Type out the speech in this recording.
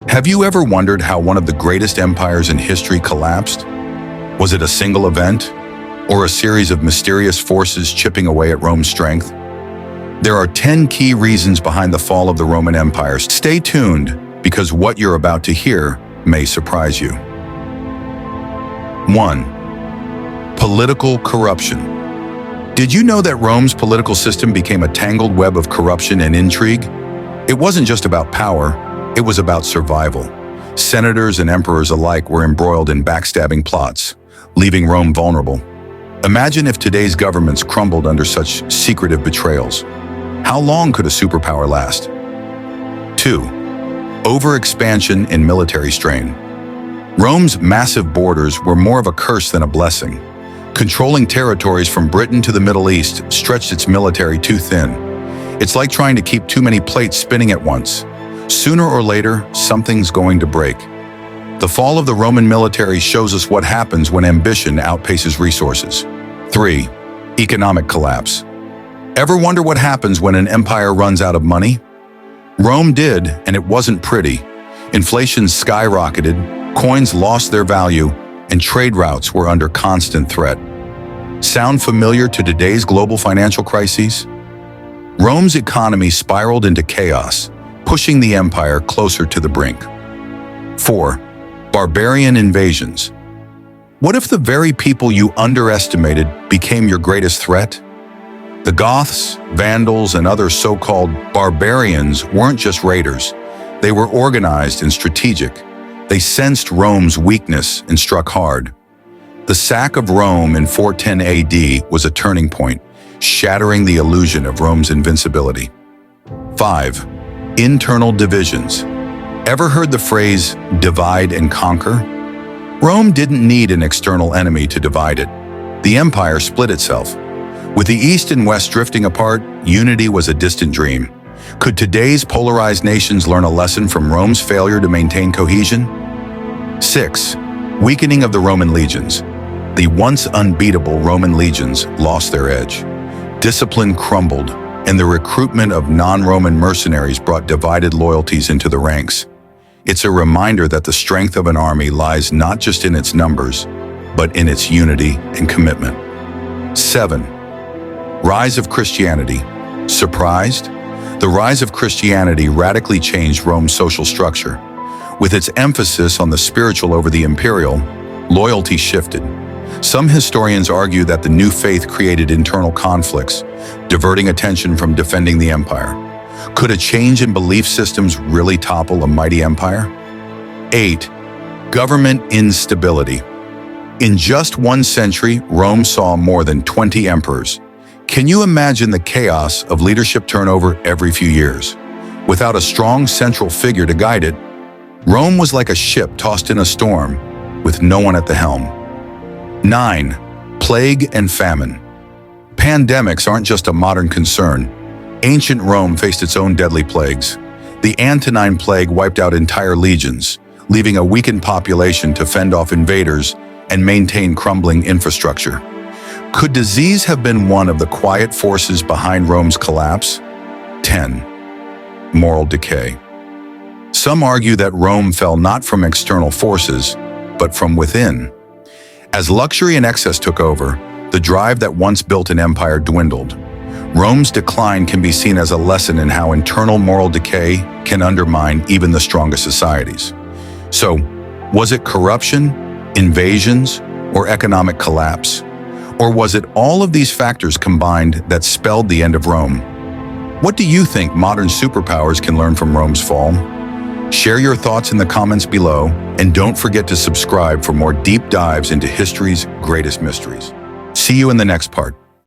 Have you ever wondered how one of the greatest empires in history collapsed? Was it a single event, or a series of mysterious forces chipping away at Rome's strength? There are 10 key reasons behind the fall of the Roman Empire. Stay tuned, because what you're about to hear may surprise you. 1. Political corruption. Did you know that Rome's political system became a tangled web of corruption and intrigue? It wasn't just about power, it was about survival. Senators and emperors alike were embroiled in backstabbing plots, leaving Rome vulnerable. Imagine if today's governments crumbled under such secretive betrayals. How long could a superpower last? 2. Overexpansion and military strain. Rome's massive borders were more of a curse than a blessing. Controlling territories from Britain to the Middle East stretched its military too thin. It's like trying to keep too many plates spinning at once. Sooner or later, something's going to break. The fall of the Roman military shows us what happens when ambition outpaces resources. 3. Economic collapse. Ever wonder what happens when an empire runs out of money? Rome did, and it wasn't pretty. Inflation skyrocketed, coins lost their value, and trade routes were under constant threat. Sound familiar to today's global financial crises? Rome's economy spiraled into chaos, pushing the empire closer to the brink. 4. Barbarian invasions. What if the very people you underestimated became your greatest threat? The Goths, Vandals, and other so-called barbarians weren't just raiders. They were organized and strategic. They sensed Rome's weakness and struck hard. The sack of Rome in 410 AD was a turning point, shattering the illusion of Rome's invincibility. 5. Internal divisions. Ever heard the phrase, divide and conquer? Rome didn't need an external enemy to divide it. The empire split itself. With the East and West drifting apart, unity was a distant dream. Could today's polarized nations learn a lesson from Rome's failure to maintain cohesion? 6. Weakening of the Roman legions. The once unbeatable Roman legions lost their edge. Discipline crumbled, and the recruitment of non-Roman mercenaries brought divided loyalties into the ranks. It's a reminder that the strength of an army lies not just in its numbers, but in its unity and commitment. 7. Rise of Christianity. Surprised? The rise of Christianity radically changed Rome's social structure. With its emphasis on the spiritual over the imperial, loyalty shifted. Some historians argue that the new faith created internal conflicts, diverting attention from defending the empire. Could a change in belief systems really topple a mighty empire? 8. Government instability. In just 1 century, Rome saw more than 20 emperors. Can you imagine the chaos of leadership turnover every few years? Without a strong central figure to guide it, Rome was like a ship tossed in a storm, with no one at the helm. 9. Plague and famine. Pandemics aren't just a modern concern. Ancient Rome faced its own deadly plagues. The Antonine Plague wiped out entire legions, leaving a weakened population to fend off invaders and maintain crumbling infrastructure. Could disease have been one of the quiet forces behind Rome's collapse? 10. Moral decay. Some argue that Rome fell not from external forces, but from within. As luxury and excess took over, the drive that once built an empire dwindled. Rome's decline can be seen as a lesson in how internal moral decay can undermine even the strongest societies. So, was it corruption, invasions, or economic collapse? Or was it all of these factors combined that spelled the end of Rome? What do you think modern superpowers can learn from Rome's fall? Share your thoughts in the comments below, and don't forget to subscribe for more deep dives into history's greatest mysteries. See you in the next part.